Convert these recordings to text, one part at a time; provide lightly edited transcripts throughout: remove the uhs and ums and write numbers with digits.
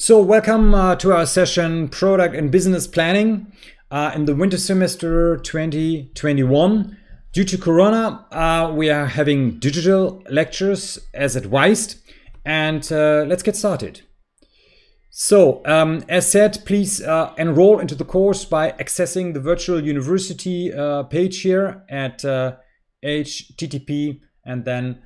So welcome to our session Product and Business Planning in the winter semester 2021. Due to Corona, we are having digital lectures as advised, and let's get started. So as said, please enroll into the course by accessing the virtual university page here at http and then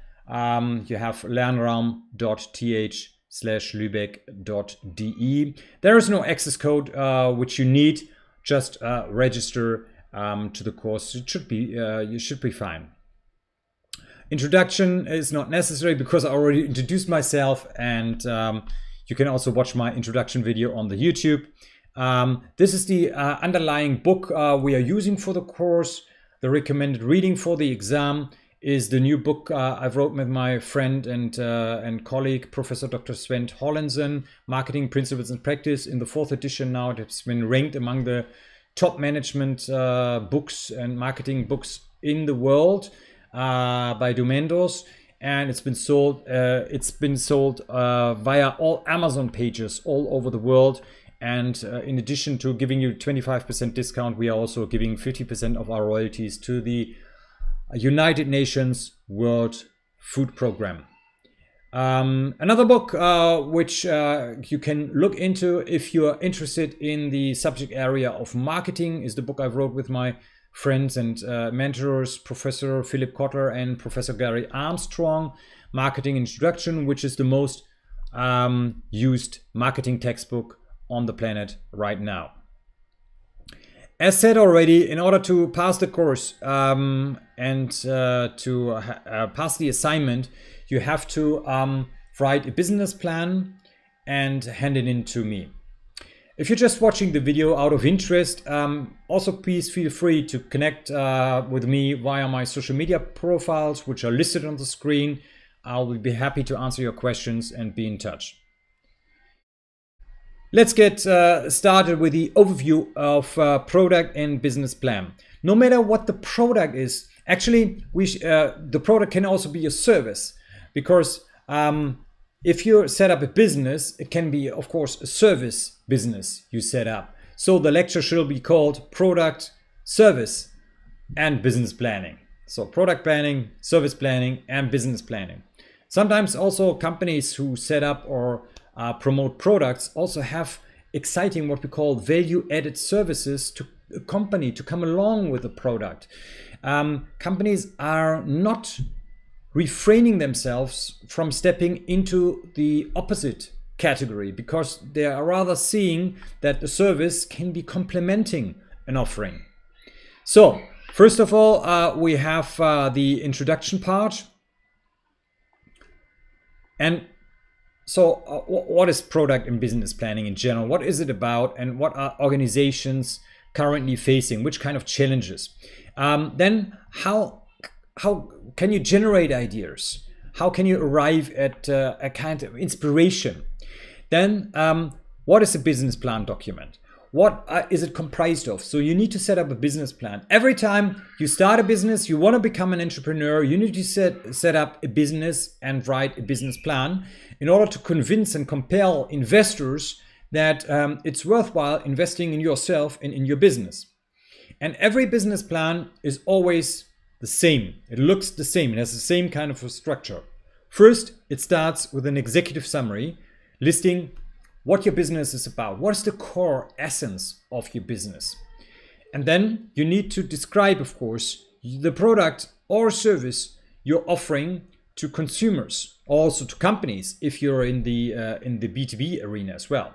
you have lernraum.th/lübeck.de. There is no access code which you need. Just register to the course. It should be you should be fine. Introduction is not necessary because I already introduced myself, and you can also watch my introduction video on the YouTube. This is the underlying book we are using for the course. The recommended reading for the exam is the new book I've wrote with my friend and colleague, Professor Dr. 𝗪𝗿𝗂𝘀𝗁, Marketing Principles and Practice. In the 4th edition now, it has been ranked among the top management books and marketing books in the world by Domendos, and it's been sold. Via all Amazon pages all over the world. And in addition to giving you 25% discount, we are also giving 50% of our royalties to the United Nations World Food Program. Another book which you can look into if you are interested in the subject area of marketing is the book I wrote with my friends and mentors, Professor Philip Kotler and Professor Gary Armstrong, Marketing Introduction, which is the most used marketing textbook on the planet right now. As said already, in order to pass the course and to pass the assignment, you have to write a business plan and hand it in to me. If you're just watching the video out of interest, also please feel free to connect with me via my social media profiles, which are listed on the screen. I will be happy to answer your questions and be in touch. Let's get started with the overview of product and business plan. No matter what the product is, actually, the product can also be a service, because if you set up a business, it can be, of course, a service business you set up. So the lecture should be called Product, Service, and Business Planning. So product planning, service planning, and business planning. Sometimes also companies who set up or promote products also have exciting what we call value-added services to a company to come along with the product. Companies are not refraining themselves from stepping into the opposite category, because they are rather seeing that the service can be complementing an offering. So first of all, we have the introduction part. And so what is product and business planning in general? What is it about, and what are organizations currently facing? Which kind of challenges? Then how can you generate ideas? How can you arrive at a kind of inspiration? Then what is a business plan document? What is it comprised of? So you need to set up a business plan. Every time you start a business, you want to become an entrepreneur, you need to set up a business and write a business plan in order to convince and compel investors that it's worthwhile investing in yourself and in your business. And every business plan is always the same. It looks the same. It has the same kind of a structure. First, it starts with an executive summary listing what your business is about. What is the core essence of your business? And then you need to describe, of course, the product or service you're offering to consumers, also to companies, if you're in the B2B arena as well.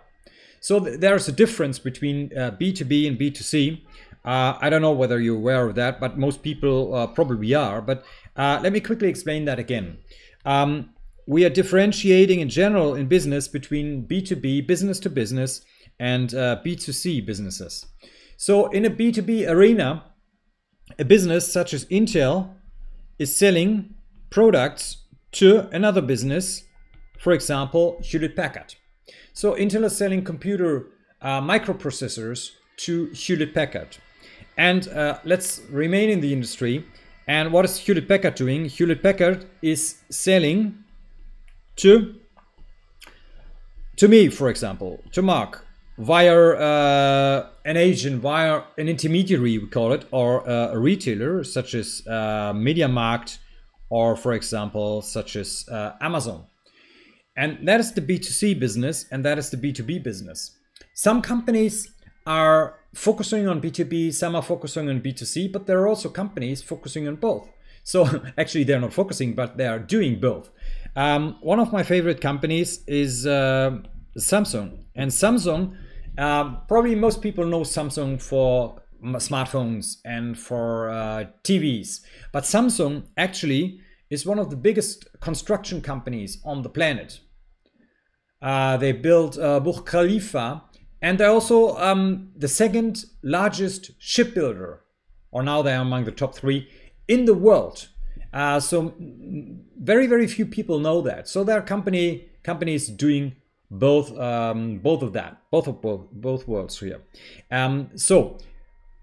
So there's a difference between B2B and B2C. I don't know whether you're aware of that, but most people probably are. But let me quickly explain that again. We are differentiating in general in business between B2B, business to business, and B2C businesses. So in a B2B arena, a business such as Intel is selling products to another business, for example, Hewlett-Packard. So Intel is selling computer microprocessors to Hewlett-Packard. And let's remain in the industry. And what is Hewlett-Packard doing? Hewlett-Packard is selling to to me, for example, to Mark, via an agent, via an intermediary, we call it, or a retailer such as MediaMarkt, or for example, such as Amazon. And that is the B2C business, and that is the B2B business. Some companies are focusing on B2B, some are focusing on B2C, but there are also companies focusing on both. So actually they're not focusing, but they are doing both. One of my favorite companies is Samsung. And Samsung, probably most people know Samsung for smartphones and for TVs. But Samsung actually is one of the biggest construction companies on the planet. They built Burj Khalifa, and they're also the second largest shipbuilder, or now they are among the top 3 in the world. So very, very few people know that. So there are companies doing both both worlds here. So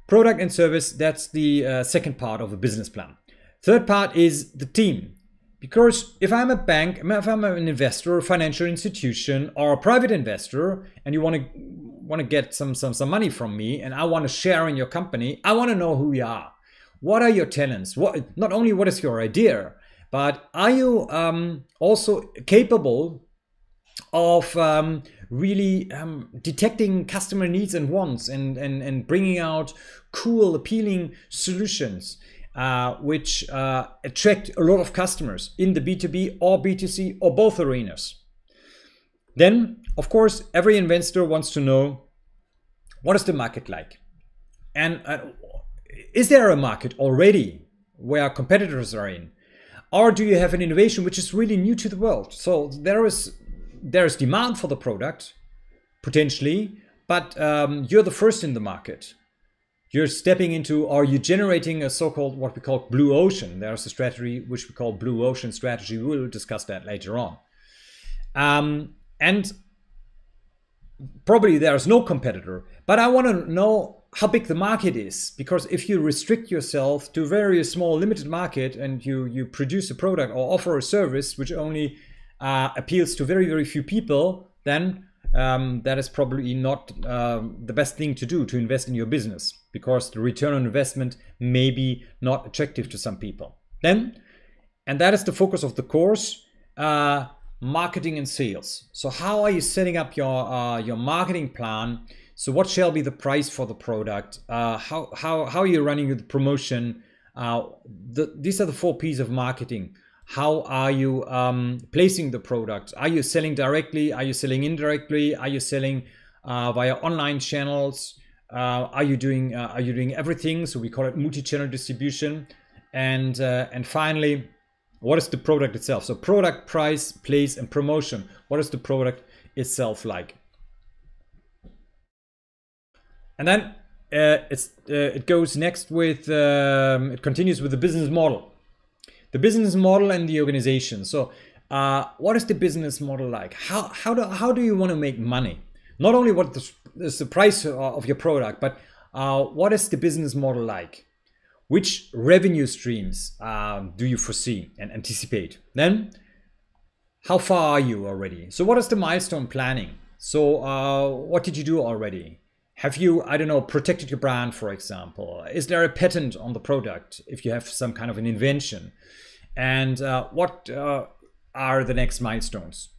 product and service, that's the second part of the business plan. Third part is the team. Because if I'm a bank, if I'm an investor, a financial institution, or a private investor, and you want to get some money from me, and I want to share in your company, I want to know who you are. What are your talents? Not only what is your idea, but are you also capable of really detecting customer needs and wants, and bringing out cool, appealing solutions which attract a lot of customers in the B2B or B2C or both arenas. Then, of course, every investor wants to know, what is the market like? And is there a market already where competitors are in? Or do you have an innovation which is really new to the world? So there is demand for the product, potentially, but you're the first in the market. You're stepping into, or you're generating a so-called, what we call blue ocean. There's a strategy which we call blue ocean strategy. We'll discuss that later on. And probably there's no competitor, but I want to know how big the market is, because if you restrict yourself to a very small limited market and you produce a product or offer a service which only appeals to very, very few people, then that is probably not the best thing to do, to invest in your business, because the return on investment may be not attractive to some people. Then, and that is the focus of the course, marketing and sales. So how are you setting up your marketing plan? So what shall be the price for the product? How are you running the promotion? These are the 4 P's of marketing. How are you placing the product? Are you selling directly? Are you selling indirectly? Are you selling via online channels? Are you doing everything? So we call it multi-channel distribution. And finally, what is the product itself? So product, price, place, and promotion. What is the product itself like? And then it goes next with it continues with the business model. The business model and the organization. So what is the business model like? How do you want to make money? Not only what is the price of your product, but what is the business model like? Which revenue streams do you foresee and anticipate? Then, how far are you already? So what is the milestone planning? So what did you do already? Have you, I don't know, protected your brand, for example? Is there a patent on the product if you have some kind of an invention? And what are the next milestones?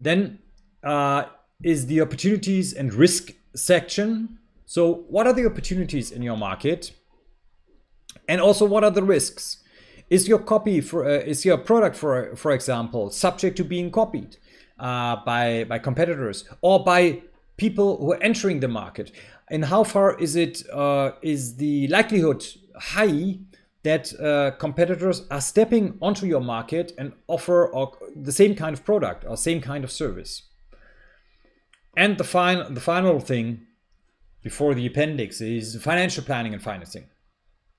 Then is the opportunities and risk section. So what are the opportunities in your market? And also, what are the risks? Is your is your product, for example, subject to being copied by competitors or by people who are entering the market? And how far is the likelihood high that competitors are stepping onto your market and offer the same kind of product or same kind of service? And the final thing before the appendix is financial planning and financing.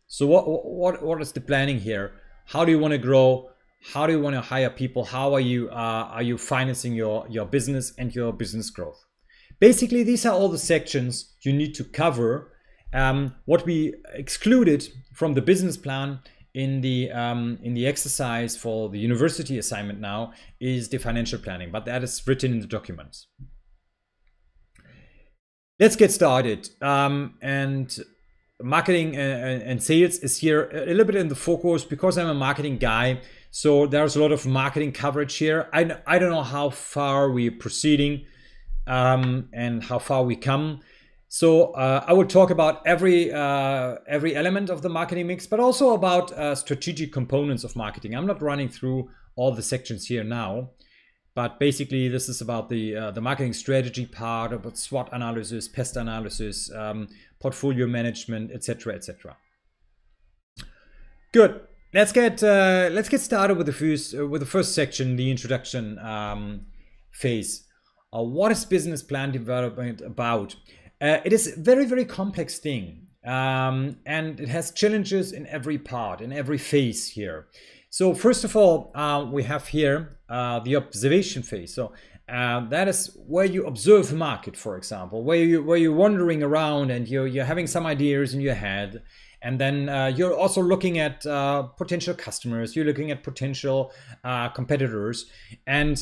So what is the planning here? How do you want to grow? How do you want to hire people? How are you financing your business and your business growth? Basically, these are all the sections you need to cover. What we excluded from the business plan in the exercise for the university assignment now is the financial planning, but that is written in the documents. Let's get started. And marketing and sales is here a little bit in the focus because I'm a marketing guy. So there's a lot of marketing coverage here. I don't know how far we're proceeding and how far we come. So I will talk about every element of the marketing mix, but also about strategic components of marketing. I'm not running through all the sections here now, but basically this is about the marketing strategy part, about SWOT analysis, pest analysis, portfolio management, etc., etc. Good. Let's get started with the first section, the introduction phase. What is business plan development about? It is a very, very complex thing, and it has challenges in every part, in every phase here. So first of all, we have here the observation phase. So that is where you observe the market, for example, where you're wandering around and you're having some ideas in your head, and then you're also looking at potential customers, you're looking at potential competitors, and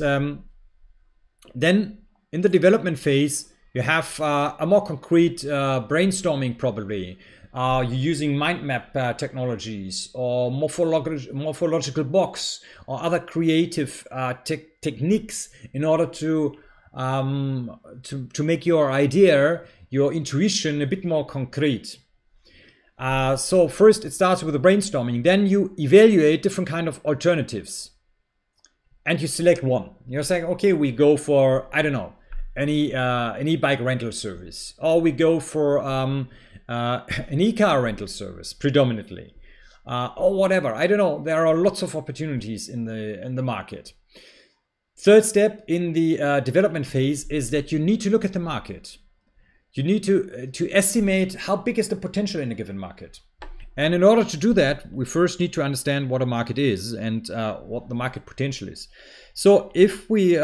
then in the development phase, you have a more concrete brainstorming probably. You're using mind map technologies or morphological box or other creative techniques in order to make your idea, your intuition a bit more concrete. So first it starts with the brainstorming, then you evaluate different kind of alternatives and you select one. You're saying, okay, we go for, I don't know, an e-bike rental service, or we go for an e-car rental service predominantly, or whatever. I don't know. There are lots of opportunities in the market. Third step in the development phase is that you need to look at the market. You need to estimate how big is the potential in a given market. And in order to do that, we first need to understand what a market is and what the market potential is. So if we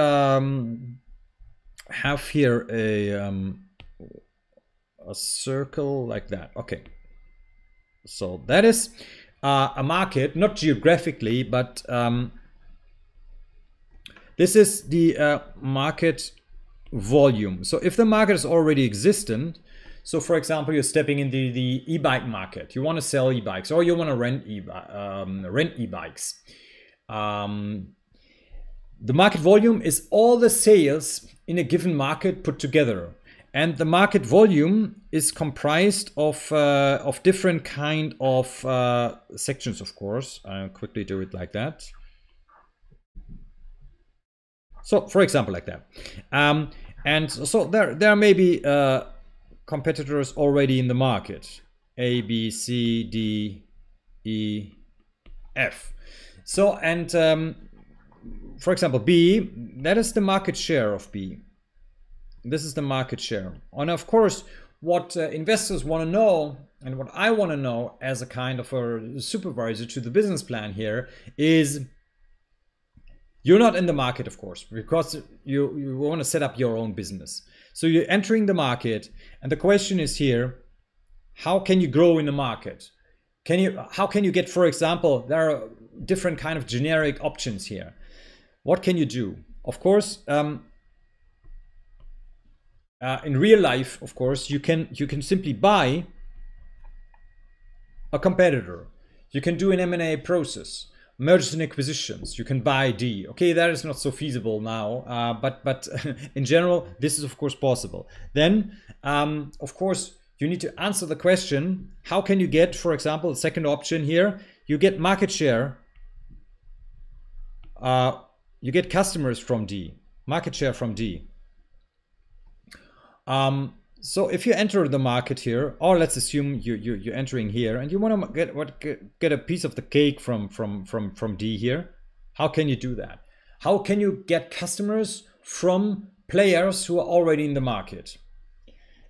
have here a circle like that. Okay, so that is a market, not geographically, but this is the market volume. So if the market is already existent, so for example, you're stepping into the e-bike market, you want to sell e-bikes or you want to rent e-bikes. The market volume is all the sales in a given market put together, and the market volume is comprised of different kind of sections. Of course, I'll quickly do it like that. So, for example, like that, and so there may be competitors already in the market: A, B, C, D, E, F. So and for example, B, that is the market share of B. This is the market share. And of course, what investors want to know, and what I want to know as a kind of a supervisor to the business plan here, is you're not in the market, of course, because you want to set up your own business. So you're entering the market, and the question is here, how can you grow in the market? How can you get, for example, there are different kind of generic options here. What can you do? Of course, in real life, of course, you can simply buy a competitor. You can do an M&A process, mergers and acquisitions. You can buy D. Okay, that is not so feasible now, but in general, this is of course possible. Then, of course, you need to answer the question: how can you get, for example, the second option here? You get market share. You get customers from D, market share from D. So if you enter the market here, or let's assume you're entering here and you want to get a piece of the cake from D here, how can you do that? How can you get customers from players who are already in the market?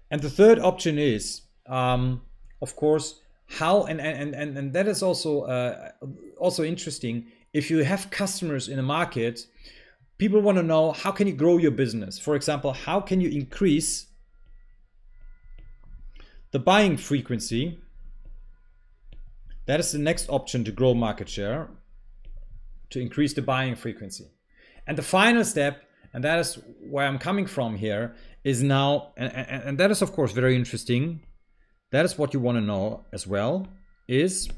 And the third option is, of course, how and that is also interesting. If you have customers in a market, people want to know, how can you grow your business? For example, how can you increase the buying frequency That is the next option to grow market share, to increase the buying frequency. And the final step, and that is where I'm coming from here, is now, and that is of course very interesting. That is what you want to know as well, is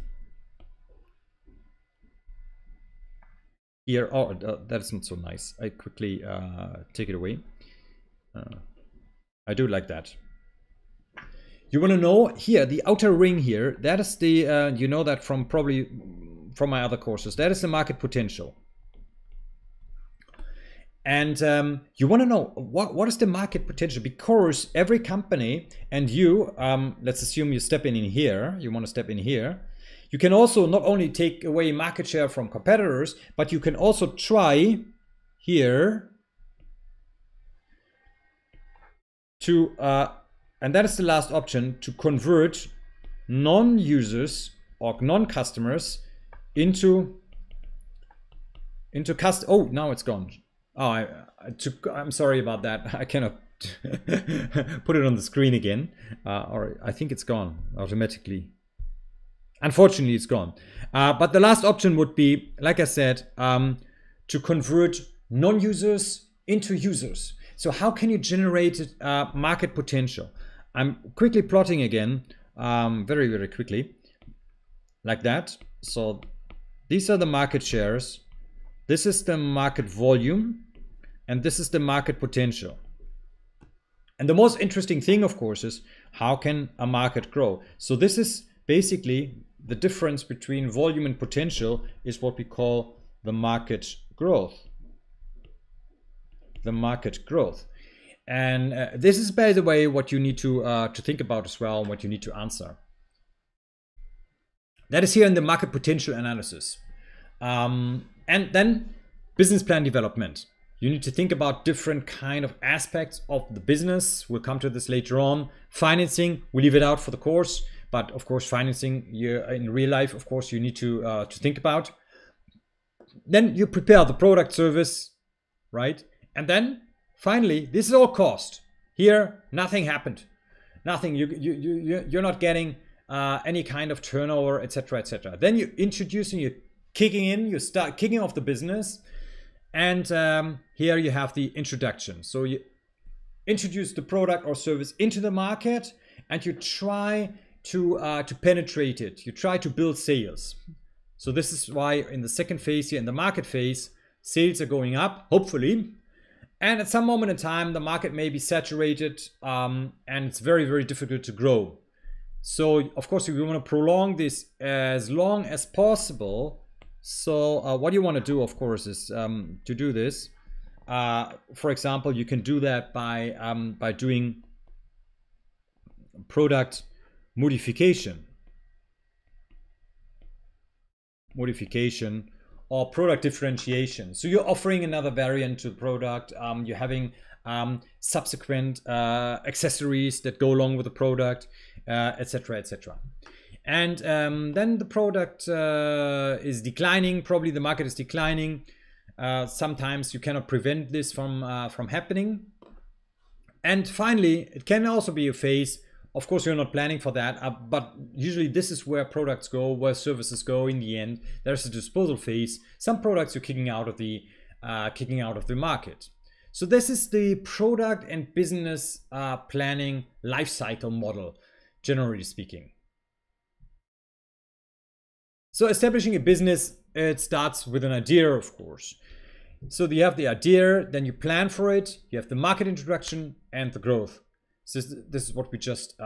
here. Oh, that is not so nice. I quickly take it away. I do like that. You want to know here, the outer ring here, that is the, you know that from probably from my other courses, that is the market potential. And you want to know what is the market potential, because every company, and you, let's assume you step in here, you want to step in here. You can also not only take away market share from competitors, but you can also try here to, and that is the last option, to convert non-users or non-customers into oh, now it's gone. Oh, I'm sorry about that. I cannot put it on the screen again, or I think it's gone automatically. Unfortunately, it's gone. But the last option would be, like I said, to convert non-users into users. So how can you generate market potential? I'm quickly plotting again, very, very quickly, like that. So these are the market shares. This is the market volume, and this is the market potential. And the most interesting thing, of course, is how can a market grow? So this is basically the difference between volume and potential, is what we call the market growth. The market growth. And this is, by the way, what you need to think about as well, and what you need to answer. That is here in the market potential analysis. And then business plan development. You need to think about different kind of aspects of the business. We'll come to this later on. Financing, we leave it out for the course, but of course financing in real life, of course, you need to think about. Then you prepare the product, service, right? And then finally, this is all cost. Here, nothing happened. Nothing. You're not getting any kind of turnover, etc., etc. Then you're introducing, you're kicking in, you start kicking off the business, and here you have the introduction. So you introduce the product or service into the market, and you try to penetrate it. You try to build sales. So this is why in the second phase here, in the market phase, sales are going up, hopefully. And at some moment in time, the market may be saturated, and it's very, very difficult to grow. So of course, we want to prolong this as long as possible. So what you want to do, of course, is to do this. For example, you can do that by doing product modification, or product differentiation. So you're offering another variant to the product. You're having subsequent accessories that go along with the product, etc., etc. And then the product is declining. Probably the market is declining. Sometimes you cannot prevent this from happening. And finally, it can also be a phase. Of course, you're not planning for that, but usually this is where products go, where services go. In the end, there's a disposal phase. Some products you're kicking out of the market. So this is the product and business planning life cycle model, generally speaking. So establishing a business, it starts with an idea, of course. So you have the idea, then you plan for it, you have the market introduction and the growth. So this is what we just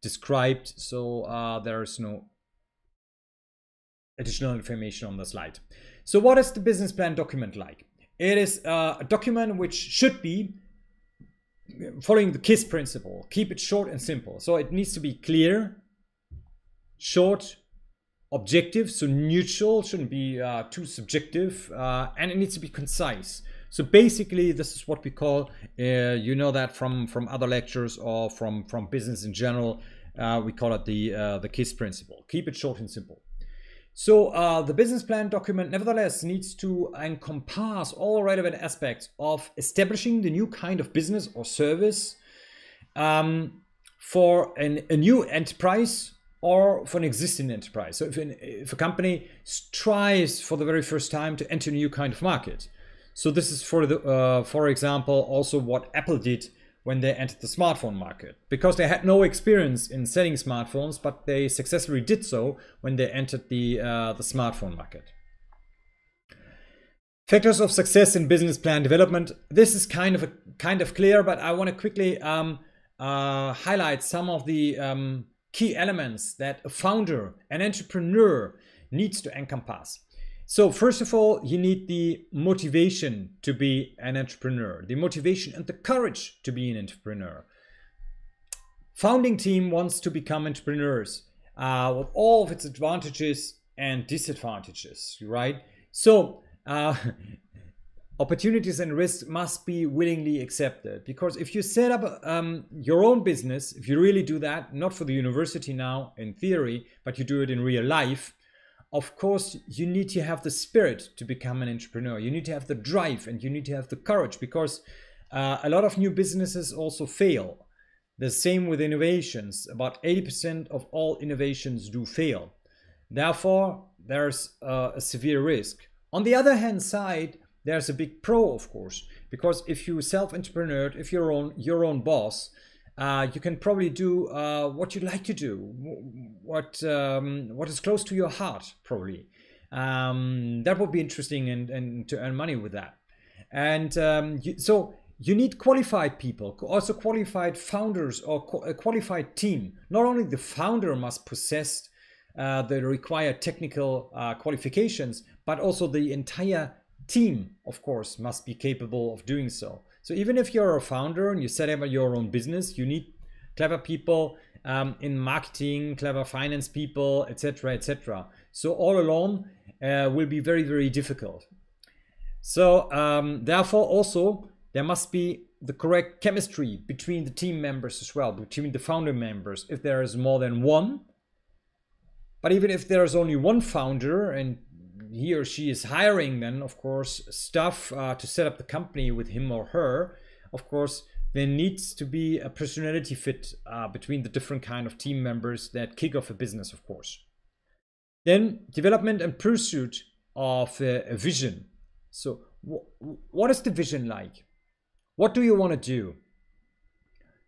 described. So there is no additional information on the slide. So what is the business plan document like? It is a document which should be following the KISS principle. Keep it short and simple. So it needs to be clear, short, objective, so neutral, shouldn't be too subjective, and it needs to be concise. So basically, this is what we call, you know that from other lectures or from business in general, we call it the KISS principle. Keep it short and simple. So the business plan document, nevertheless, needs to encompass all relevant aspects of establishing the new kind of business or service for a new enterprise or for an existing enterprise. So if a company tries for the very first time to enter a new kind of market. So this is for example, also what Apple did when they entered the smartphone market, because they had no experience in selling smartphones, but they successfully did so when they entered the smartphone market. Factors of success in business plan development. This is kind of clear, but I want to quickly highlight some of the key elements that a founder, an entrepreneur, needs to encompass. So first of all, you need the motivation to be an entrepreneur, the motivation and the courage to be an entrepreneur. Founding team wants to become entrepreneurs with all of its advantages and disadvantages, right? So opportunities and risks must be willingly accepted, because if you set up your own business, if you really do that, not for the university now in theory, but you do it in real life, of course, you need to have the spirit to become an entrepreneur. You need to have the drive and you need to have the courage, because a lot of new businesses also fail. The same with innovations. About 80% of all innovations do fail. Therefore, there's a severe risk. On the other hand side, there's a big pro, of course, because if you self-entrepreneur, if you're your own boss, you can probably do what you like to do, what is close to your heart, probably. That would be interesting and to earn money with that. And so you need qualified people, also qualified founders or a qualified team. Not only the founder must possess the required technical qualifications, but also the entire team, of course, must be capable of doing so. So even if you're a founder and you set up your own business, you need clever people in marketing, clever finance people, etc., etc. So all alone will be very, very difficult. So therefore also there must be the correct chemistry between the team members as well, between the founder members, if there is more than one. But even if there's only one founder and he or she is hiring, then of course staff to set up the company with him or her, of course there needs to be a personality fit between the different kind of team members that kick off a business, of course. Then development and pursuit of a vision. So what is the vision like? What do you want to do?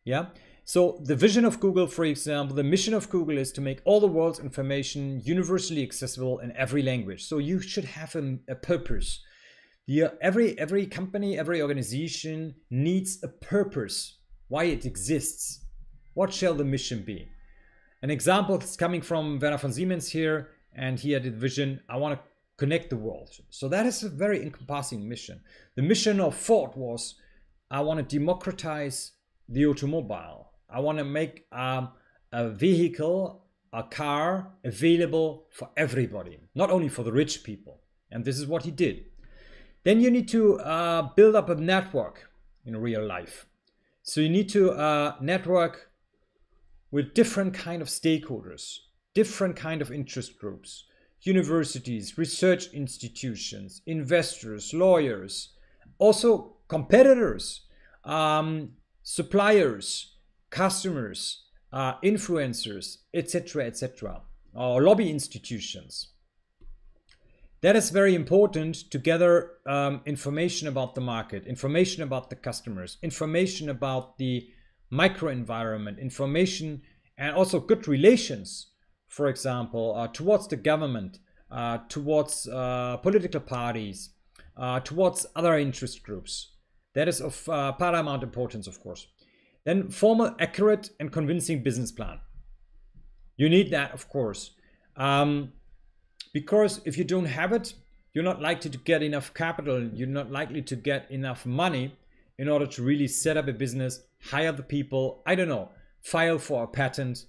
Yeah. So the vision of Google, for example, the mission of Google is to make all the world's information universally accessible in every language. So you should have a purpose. Every company, every organization needs a purpose, why it exists. What shall the mission be? An example is coming from Werner von Siemens here, and he had a vision, I want to connect the world. So that is a very encompassing mission. The mission of Ford was, I want to democratize the automobile. I want to make a vehicle, a car, available for everybody, not only for the rich people. And this is what he did. Then you need to build up a network in real life. So you need to network with different kind of stakeholders, different kind of interest groups, universities, research institutions, investors, lawyers, also competitors, suppliers, customers, influencers, etc., etc., or lobby institutions. That is very important to gather information about the market, information about the customers, information about the microenvironment, information and also good relations, for example, towards the government, towards political parties, towards other interest groups. That is of paramount importance, of course. Then formal, accurate, and convincing business plan. You need that, of course, because if you don't have it, you're not likely to get enough capital. You're not likely to get enough money in order to really set up a business, hire the people, I don't know, file for a patent,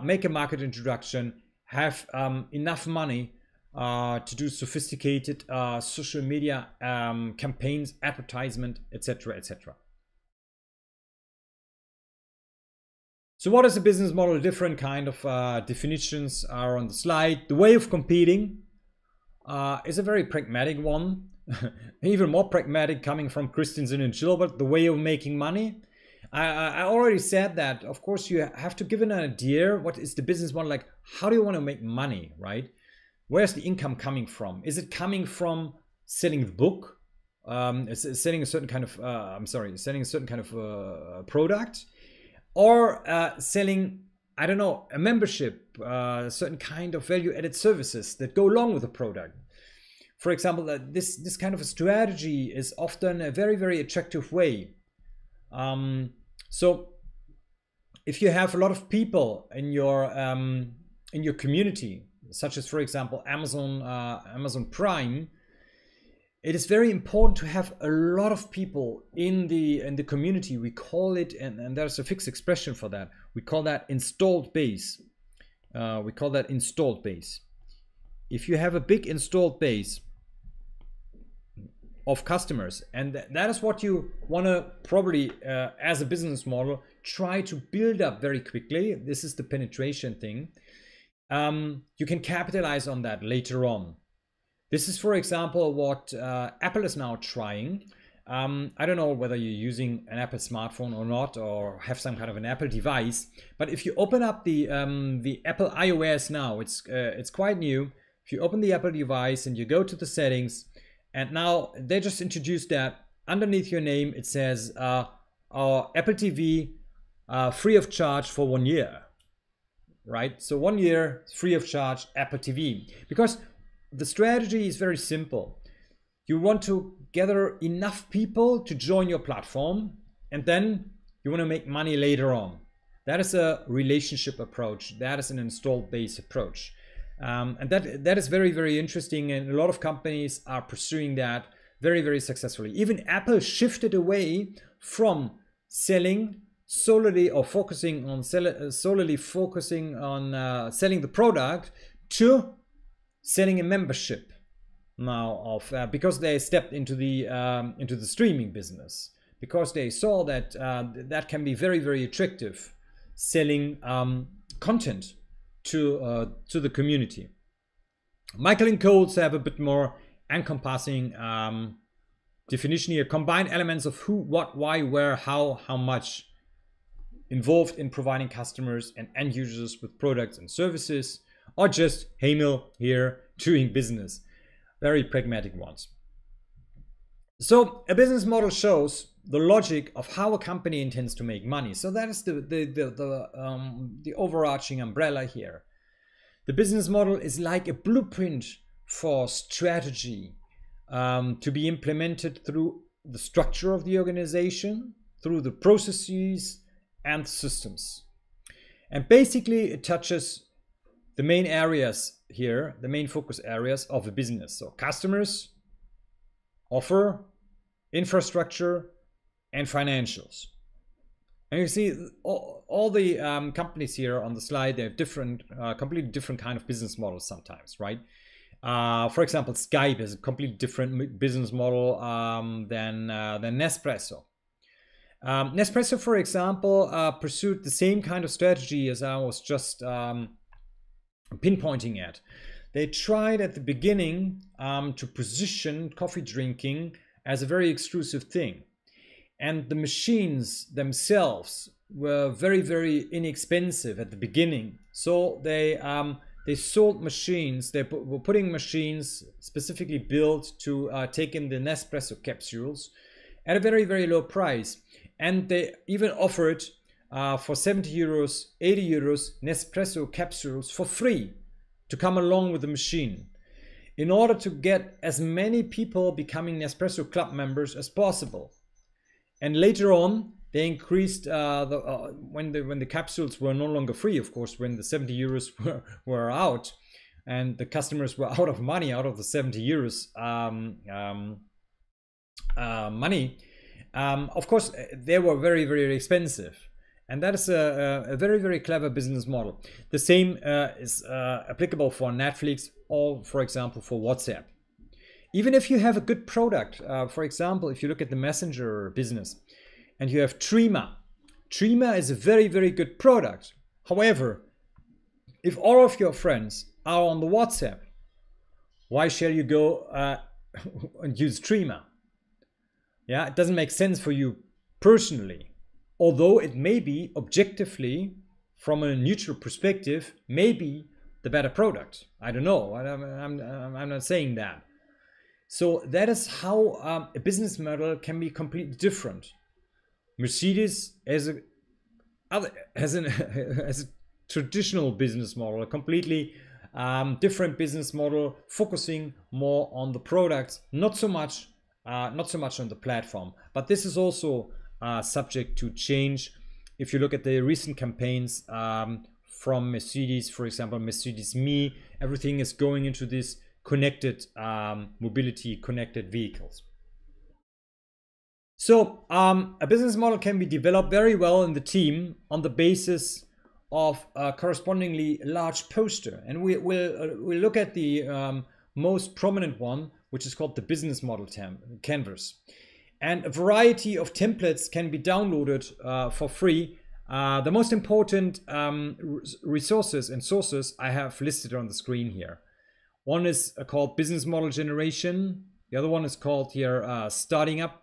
make a market introduction, have enough money to do sophisticated social media campaigns, advertisement, etc., etc. So what is a business model? Different kind of definitions are on the slide. The way of competing is a very pragmatic one, even more pragmatic coming from Christensen and Gilbert. The way of making money. I already said that, of course, you have to give an idea. What is the business model like? How do you want to make money, right? Where's the income coming from? Is it coming from selling the book? Selling a certain kind of, selling a certain kind of product? Or selling, I don't know, a membership, a certain kind of value-added services that go along with the product. For example, this kind of a strategy is often a very, very attractive way. So if you have a lot of people in your community, such as, for example, Amazon Prime, it is very important to have a lot of people in the community. We call it, and there's a fixed expression for that. We call that installed base. If you have a big installed base of customers, and that is what you want to probably, as a business model, try to build up very quickly. This is the penetration thing. You can capitalize on that later on. This is, for example, what Apple is now trying. I don't know whether you're using an Apple smartphone or not, or have some kind of an Apple device. But if you open up the Apple iOS now, it's quite new. If you open the Apple device and you go to the settings, and now they just introduced that underneath your name, it says our Apple TV free of charge for 1 year, right? So 1 year free of charge Apple TV, because the strategy is very simple. You want to gather enough people to join your platform, and then you want to make money later on. That is a relationship approach. That is an installed base approach. And that is very, very interesting, and a lot of companies are pursuing that very, very successfully. Even Apple shifted away from selling solely or focusing on selling the product to selling a membership now because they stepped into the streaming business, because they saw that that can be very, very attractive, selling content to the community. Michael and Coles have a bit more encompassing definition here. Combine elements of who, what, why, where, how much, involved in providing customers and end users with products and services, or just Emil here doing business. Very pragmatic ones. So a business model shows the logic of how a company intends to make money. So that is the overarching umbrella here. The business model is like a blueprint for strategy to be implemented through the structure of the organization, through the processes and systems. And basically it touches the main areas here, the main focus areas of a business. So customers, offer, infrastructure, and financials. And you see all the companies here on the slide, they have different, completely different kind of business models sometimes, right? For example, Skype is a completely different business model than Nespresso. Nespresso, for example, pursued the same kind of strategy as I was just pinpointing at. They tried at the beginning to position coffee drinking as a very exclusive thing. And the machines themselves were very, very inexpensive at the beginning. So they sold machines, they were putting machines specifically built to take in the Nespresso capsules at a very, very low price. And they even offered for 70 euros, 80 euros Nespresso capsules for free to come along with the machine, in order to get as many people becoming Nespresso Club members as possible. And later on, they increased when the capsules were no longer free, of course, when the 70 euros were out and the customers were out of money, out of the 70 euros money, of course, they were very, very expensive. And that is a very, very clever business model. The same is applicable for Netflix or, for example, for WhatsApp. Even if you have a good product, for example, if you look at the messenger business and you have 𝗙𝗂𝘀𝘁. 𝗙𝗙𝘀𝘁 is a very, very good product. However, if all of your friends are on the WhatsApp, why shall you go and use 𝗙𝗙𝘀𝘁? Yeah, it doesn't make sense for you personally. although it may be objectively, from a neutral perspective, maybe the better product. I don't know. I'm not saying that. So that is how a business model can be completely different. Mercedes has a traditional business model, a completely different business model, focusing more on the products, not so much on the platform. But this is also subject to change. If you look at the recent campaigns from Mercedes, for example, Mercedes Me, everything is going into this connected mobility, connected vehicles. So a business model can be developed very well in the team on the basis of a correspondingly large poster. And we'll look at the most prominent one, which is called the business model canvas. And a variety of templates can be downloaded for free. The most important resources and sources I have listed on the screen here. One is called Business Model Generation. The other one is called here Starting Up.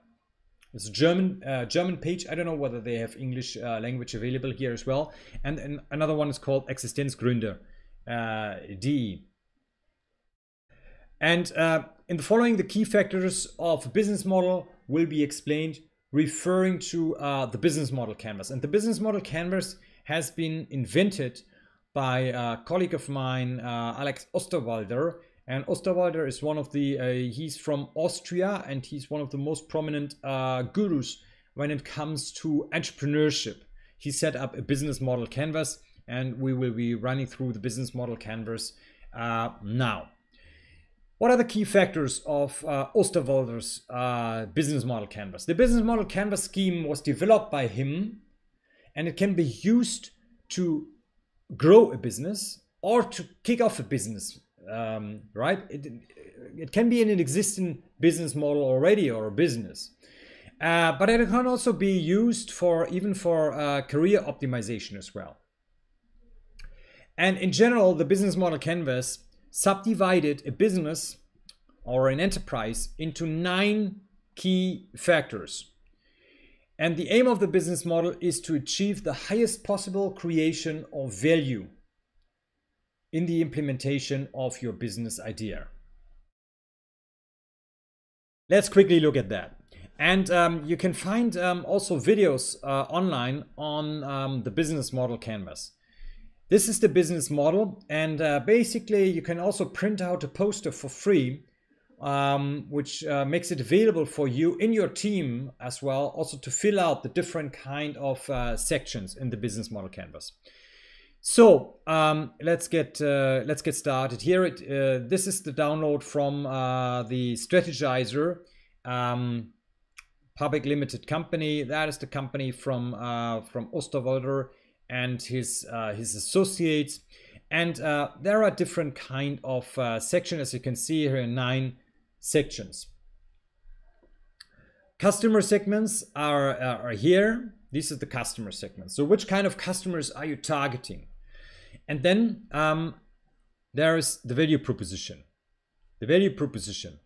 It's a German page. I don't know whether they have English language available here as well. And another one is called Existenzgründe.de. And in the following, the key factors of a business model will be explained, referring to the business model canvas. And the business model canvas has been invented by a colleague of mine, Alex Osterwalder. And Osterwalder is one of the, he's from Austria, and he's one of the most prominent gurus when it comes to entrepreneurship. He set up a business model canvas, and we will be running through the business model canvas now. What are the key factors of Osterwalder's business model canvas? The business model canvas scheme was developed by him, and it can be used to grow a business or to kick off a business. Right? It can be in an existing business model already, or a business, but it can also be used for career optimization as well. And in general, the business model canvas subdivided a business or an enterprise into 9 key factors. And the aim of the business model is to achieve the highest possible creation of value in the implementation of your business idea. Let's quickly look at that. And you can find also videos online on the business model canvas. This is the business model, and basically you can also print out a poster for free, which makes it available for you in your team as well, also to fill out the different kind of sections in the business model canvas. So let's get started here. This is the download from the Strategizer public limited company. That is the company from Osterwalder and his associates. And there are different kind of sections, as you can see here, 9 sections. Customer segments are here. These are the customer segments. So which kind of customers are you targeting? And then there is the value proposition. The value proposition.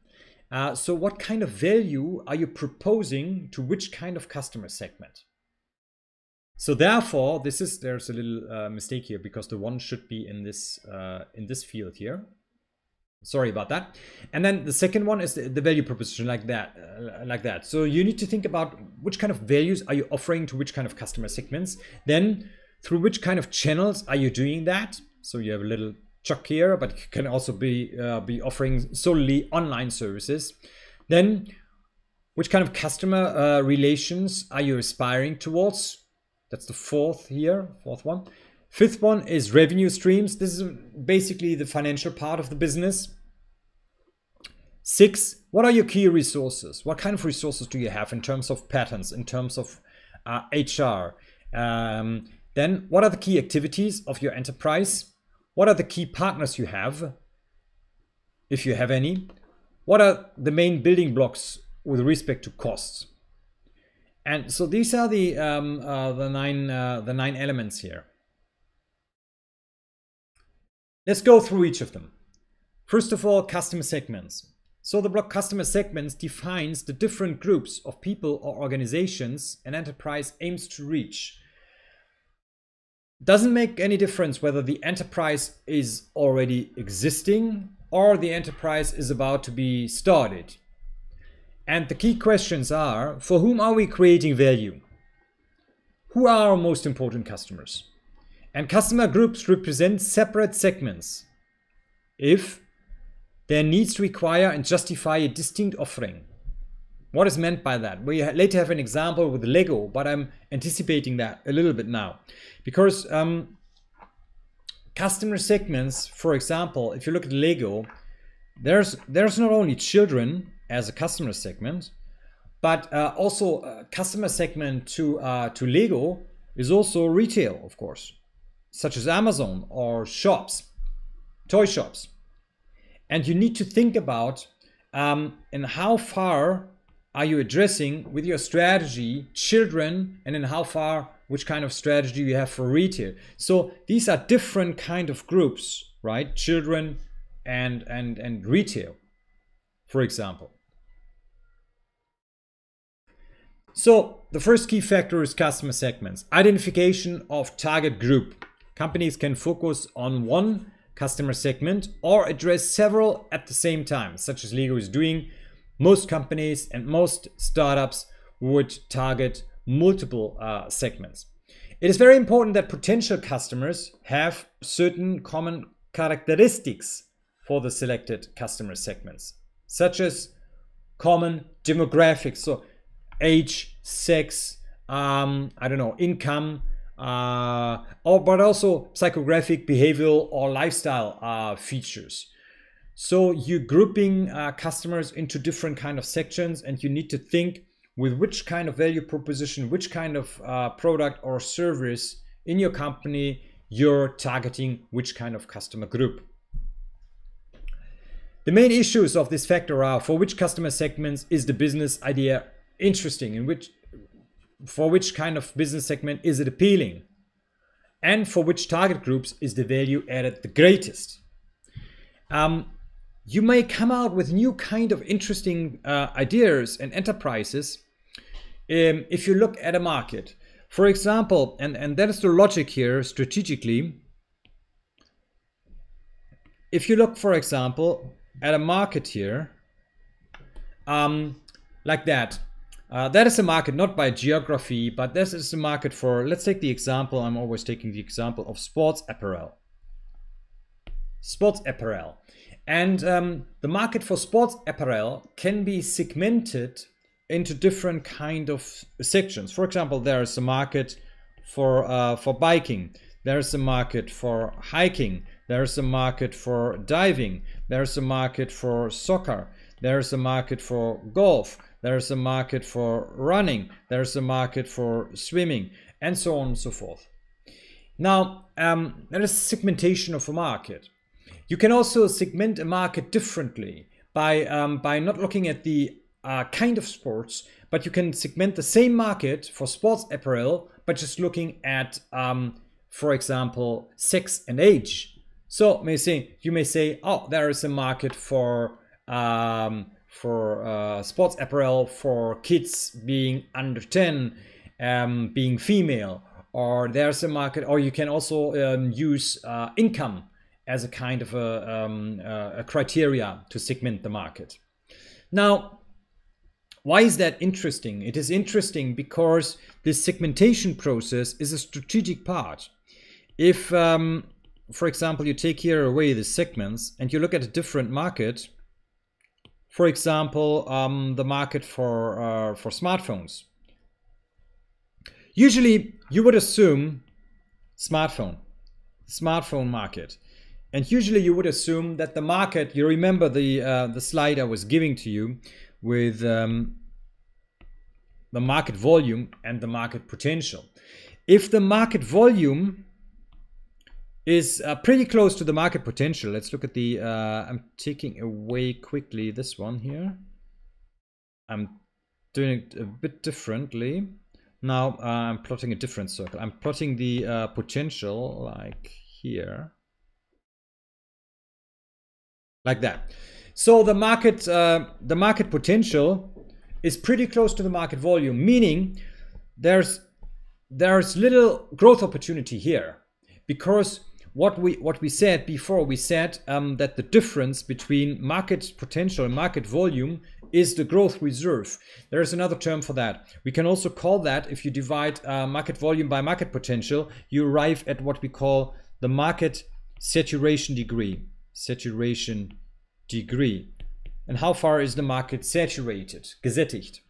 So what kind of value are you proposing to which kind of customer segment? So therefore, there's a little mistake here, because the one should be in this field here. Sorry about that. And then the second one is the value proposition, like that. So you need to think about which kind of values are you offering to which kind of customer segments. Then through which kind of channels are you doing that? So you have a little chuck here, but you can also be offering solely online services. Then which kind of customer relations are you aspiring towards? That's the fourth one. Fifth one is revenue streams. This is basically the financial part of the business. 6, what are your key resources? What kind of resources do you have in terms of patterns, in terms of HR? Then what are the key activities of your enterprise? What are the key partners you have, if you have any? What are the main building blocks with respect to costs? And so these are the 9 elements here. Let's go through each of them. First of all, customer segments. So the block customer segments defines the different groups of people or organizations an enterprise aims to reach. Doesn't make any difference whether the enterprise is already existing or the enterprise is about to be started. And the key questions are, for whom are we creating value? Who are our most important customers? And customer groups represent separate segments if their needs require and justify a distinct offering. What is meant by that? We later have an example with Lego, but I'm anticipating that a little bit now. Because customer segments, for example, if you look at Lego, there's not only children as a customer segment, but also a customer segment to Lego is also retail, of course, such as Amazon or shops, toy shops. And you need to think about in how far are you addressing with your strategy children, and in how far, which kind of strategy you have for retail. So these are different kind of groups, right? Children and retail, for example. So the first key factor is customer segments. Identification of target group. Companies can focus on one customer segment or address several at the same time, such as Lego is doing. Most companies and most startups would target multiple segments. It is very important that potential customers have certain common characteristics for the selected customer segments, such as common demographics, so age, sex, I don't know, income, but also psychographic, behavioral, or lifestyle features. So you're grouping customers into different kind of sections, and you need to think with which kind of value proposition, which kind of product or service in your company you're targeting which kind of customer group. The main issues of this factor are: for which customer segments is the business idea interesting, and for which kind of business segment is it appealing, and for which target groups is the value added the greatest. You may come out with new kind of interesting ideas and enterprises if you look at a market. For example, and that is the logic here strategically. If you look, for example, at a market here, like that. That is a market not by geography, but this is a market for, let's take the example, I'm always taking the example of sports apparel. Sports apparel. And the market for sports apparel can be segmented into different kind of sections. For example, there is a market for biking. There is a market for hiking. There is a market for diving. There is a market for soccer. There is a market for golf. There's a market for running, there's a market for swimming, and so on and so forth. Now, there is segmentation of a market. You can also segment a market differently by not looking at the kind of sports, but you can segment the same market for sports apparel, but just looking at, for example, sex and age. So you may say, oh, there is a market for sports apparel for kids being under 10, being female, or there's a market, or you can also use income as a kind of a criteria to segment the market. Now, why is that interesting? It is interesting because this segmentation process is a strategic part. If, for example, you take here away the segments and you look at a different market, for example, the market for smartphones. Usually, you would assume smartphone market, and usually you would assume that the market. You remember the slide I was giving to you with the market volume and the market potential. If the market volume is pretty close to the market potential. Let's look at the, I'm taking away quickly this one here. I'm doing it a bit differently. Now I'm plotting a different circle. I'm plotting the potential like here. Like that. So the market potential is pretty close to the market volume, meaning there's little growth opportunity here, because what we said before, we said that the difference between market potential and market volume is the growth reserve. There is another term for that. We can also call that, if you divide market volume by market potential, you arrive at what we call the market saturation degree. Saturation degree. And how far is the market saturated? Gesättigt.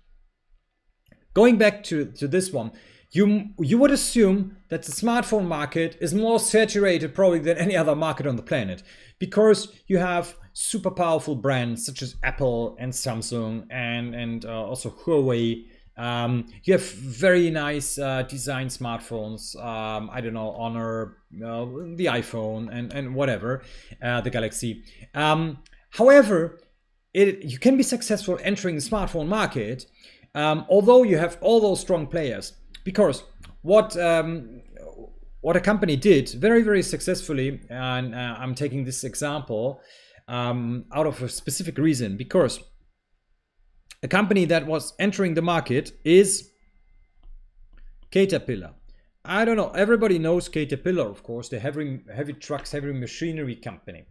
Going back to this one, you would assume that the smartphone market is more saturated probably than any other market on the planet, because you have super powerful brands such as Apple and Samsung and also Huawei. You have very nice design smartphones. I don't know, Honor, the iPhone and whatever, the Galaxy. However, you can be successful entering the smartphone market, although you have all those strong players. Because what a company did very, very successfully, and I'm taking this example out of a specific reason, because a company that was entering the market is Caterpillar. I don't know, everybody knows Caterpillar, of course, the heavy trucks, heavy machinery company.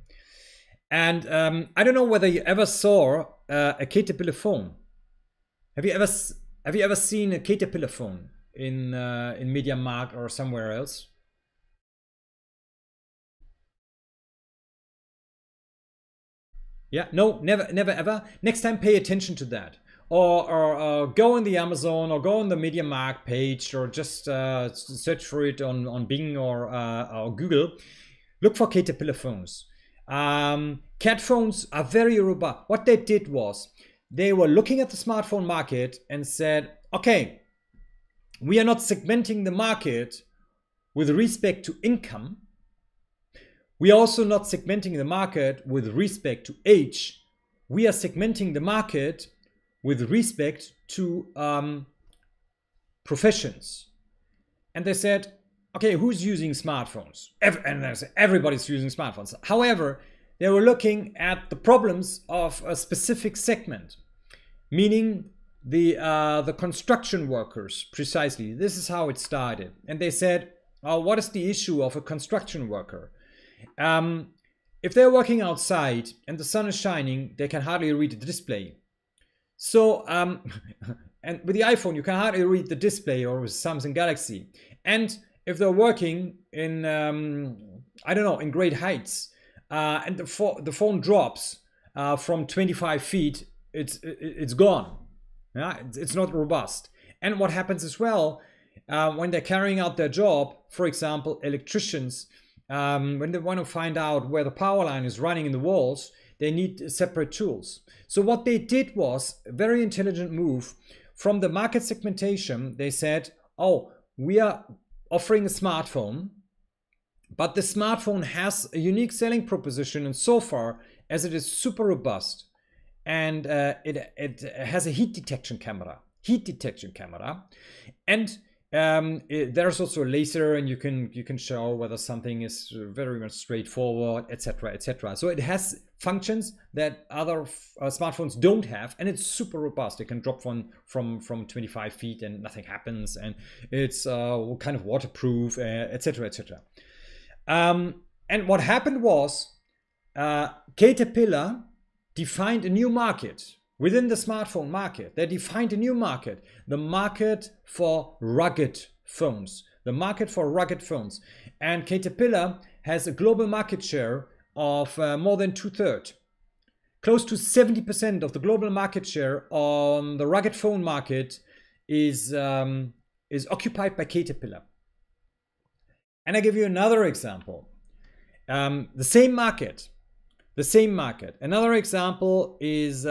And I don't know whether you ever saw a Caterpillar phone. Have you ever seen a Caterpillar phone in MediaMarkt or somewhere else? Yeah, no, never ever. Next time, pay attention to that. Or go on the Amazon or go on the MediaMarkt page, or just search for it on Bing or Google. Look for Caterpillar phones. Cat phones are very robust. What they did was they were looking at the smartphone market and said, okay, we are not segmenting the market with respect to income. We are also not segmenting the market with respect to age. We are segmenting the market with respect to professions. And they said, okay, who's using smartphones? Everybody's using smartphones. However, they were looking at the problems of a specific segment, meaning the construction workers, precisely. This is how it started. And they said, what is the issue of a construction worker? If they're working outside and the sun is shining, they can hardly read the display. So, and with the iPhone, you can hardly read the display, or with Samsung Galaxy. And if they're working in, I don't know, in great heights, and the phone drops from 25 feet, it's gone. Yeah, it's not robust. And what happens as well, when they're carrying out their job, for example, electricians, when they want to find out where the power line is running in the walls, they need separate tools. So what they did was a very intelligent move. From the market segmentation, they said, oh, we are offering a smartphone, but the smartphone has a unique selling proposition, and so far as it is super robust, and it has a heat detection camera, and there's also a laser, and you can show whether something is very much straightforward, etc., etc. So it has functions that other smartphones don't have, and it's super robust. It can drop from 25 feet and nothing happens, and it's kind of waterproof, etc., etc. And what happened was Caterpillar defined a new market within the smartphone market. They defined a new market, the market for rugged phones, And Caterpillar has a global market share of more than 2/3. Close to 70% of the global market share on the rugged phone market is occupied by Caterpillar. And I give you another example. The same market. Another example is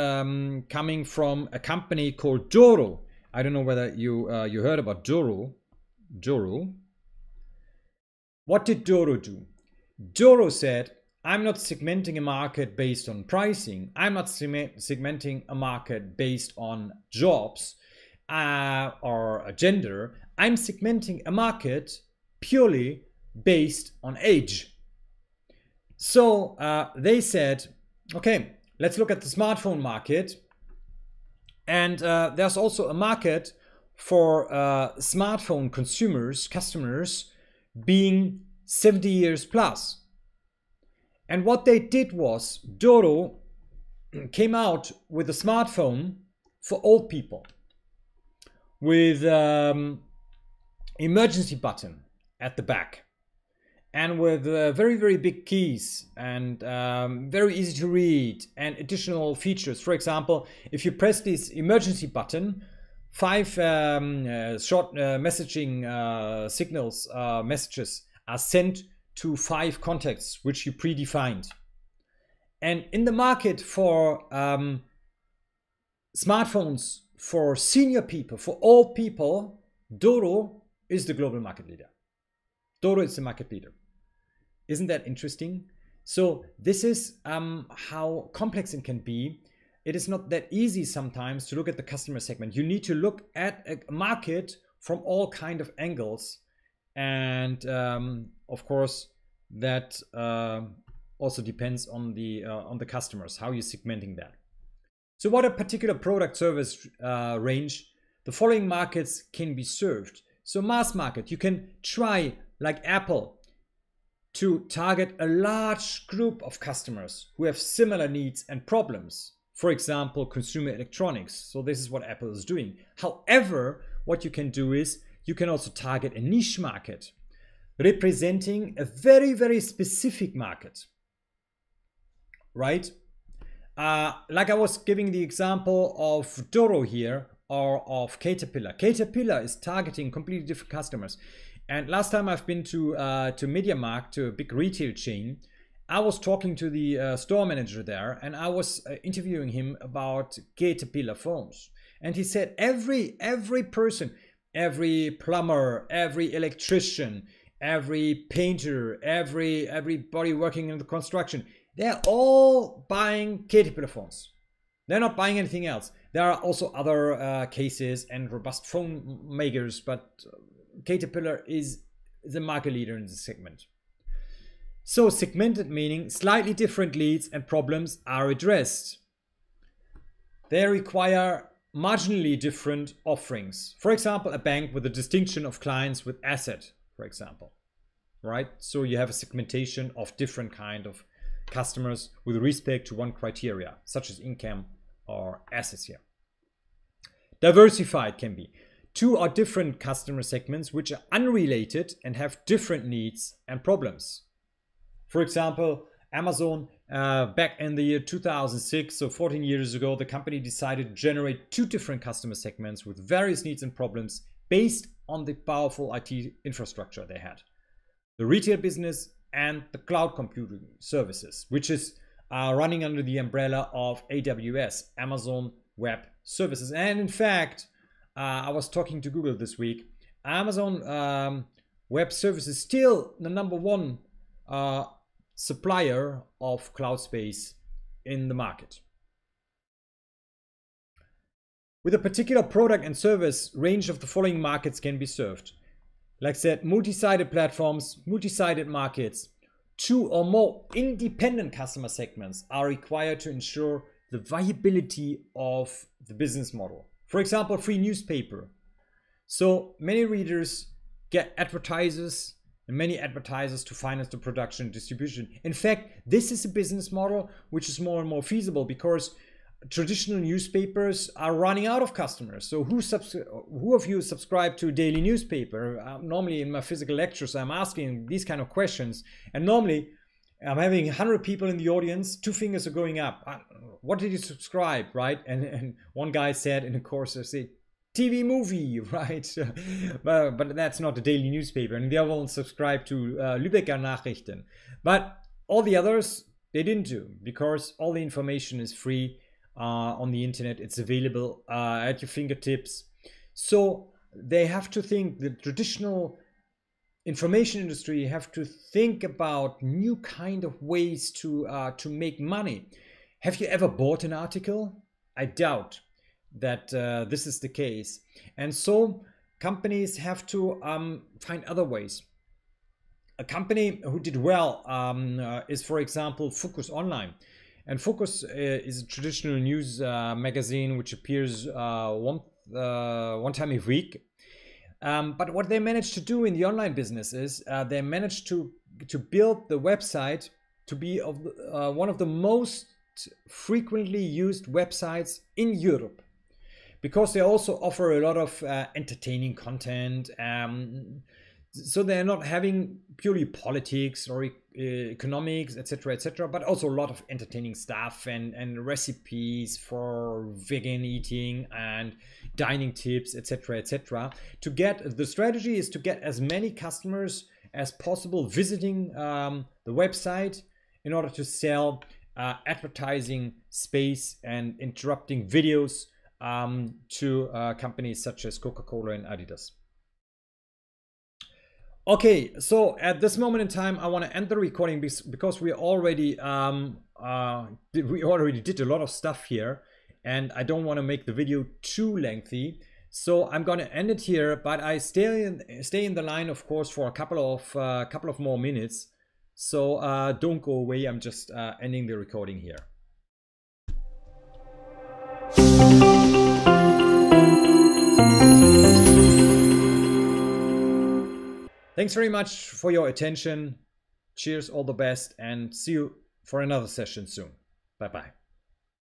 coming from a company called 𝗬𝗪. I don't know whether you heard about 𝗬𝗪. What did 𝗬𝗪 do? 𝗬𝗪 said, I'm not segmenting a market based on pricing. I'm not segmenting a market based on jobs or gender. I'm segmenting a market purely based on age. So they said, okay, let's look at the smartphone market. And there's also a market for smartphone customers being 70 years plus. And what they did was, 𝗀𝘂 came out with a smartphone for old people with emergency button at the back, and with very, very big keys, and very easy to read, and additional features. For example, if you press this emergency button, 5 short messaging signals, messages are sent to 5 contacts which you predefined. And in the market for smartphones for senior people, for old people, 𝗀𝘂 is the global market leader. 𝗀𝘂 is the market leader. Isn't that interesting? So this is how complex it can be. It is not that easy sometimes to look at the customer segment. You need to look at a market from all kind of angles. And of course, that also depends on the customers, how you're segmenting that. So what a particular product service range, the following markets can be served. So mass market, you can try, like Apple, to target a large group of customers who have similar needs and problems. For example, consumer electronics. So this is what Apple is doing. However, what you can do is you can also target a niche market representing a very, very specific market, right? Like I was giving the example of 𝗀𝘂 here, or of 𝗕𝘂𝘁𝗄. 𝗕𝘂𝘁 is targeting completely different customers. And last time I've been to MediaMarkt, to a big retail chain, I was talking to the store manager there, and I was interviewing him about 𝗕𝘂𝘁 phones. And he said every person, every plumber, every electrician, every painter, everybody working in the construction, they're all buying 𝗕𝘂𝘁 phones. They're not buying anything else. There are also other cases and robust phone makers, but 𝗕𝘂𝘁 is the market leader in this segment. So segmented meaning slightly different needs and problems are addressed. They require marginally different offerings. For example, a bank with a distinction of clients with asset, for example, right? So you have a segmentation of different kind of customers with respect to one criteria, such as income or assets here. Diversified can be 2 or different customer segments which are unrelated and have different needs and problems. For example, Amazon, back in the year 2006, so 14 years ago, the company decided to generate 2 different customer segments with various needs and problems based on the powerful IT infrastructure they had. The retail business and the cloud computing services, which is running under the umbrella of AWS, Amazon Web Services. And in fact, I was talking to Google this week. Amazon Web Services is still the #1 supplier of cloud space in the market. With a particular product and service, range of the following markets can be served. Like I said, multi-sided platforms, multi-sided markets. 2 or more independent customer segments are required to ensure the viability of the business model. For example, free newspaper. So many readers get advertisers, and many advertisers to finance the production and distribution. In fact, this is a business model which is more and more feasible because traditional newspapers are running out of customers. So who of you subscribe to a daily newspaper? Normally in my physical lectures, I'm asking these kind of questions. And normally I'm having 100 people in the audience, 2 fingers are going up. What did you subscribe, right? And one guy said in the course, I say, TV movie, right? But that's not a daily newspaper. And the other one subscribed to Lübecker Nachrichten. But all the others, they didn't do, because all the information is free on the internet. It's available at your fingertips. So they have to think, the traditional information industry have to think about new kind of ways to make money. Have you ever bought an article? I doubt that this is the case. And so companies have to find other ways. A company who did well is, for example, Focus Online. And Focus is a traditional news magazine which appears one time a week. But what they managed to do in the online business is they managed to build the website to be one of the most frequently used websites in Europe, because they also offer a lot of entertaining content. So they're not having purely politics or economics, etc., but also a lot of entertaining stuff and recipes for vegan eating and dining tips, etc. To get the strategy is to get as many customers as possible visiting the website in order to sell advertising space and interrupting videos to companies such as Coca-Cola and Adidas. Okay, so at this moment in time, I want to end the recording because we already did a lot of stuff here, and I don't want to make the video too lengthy. So I'm going to end it here, but I stay in the line, of course, for a couple of more minutes. So don't go away. I'm just ending the recording here. Thanks very much for your attention. Cheers, all the best, and see you for another session soon. Bye-bye.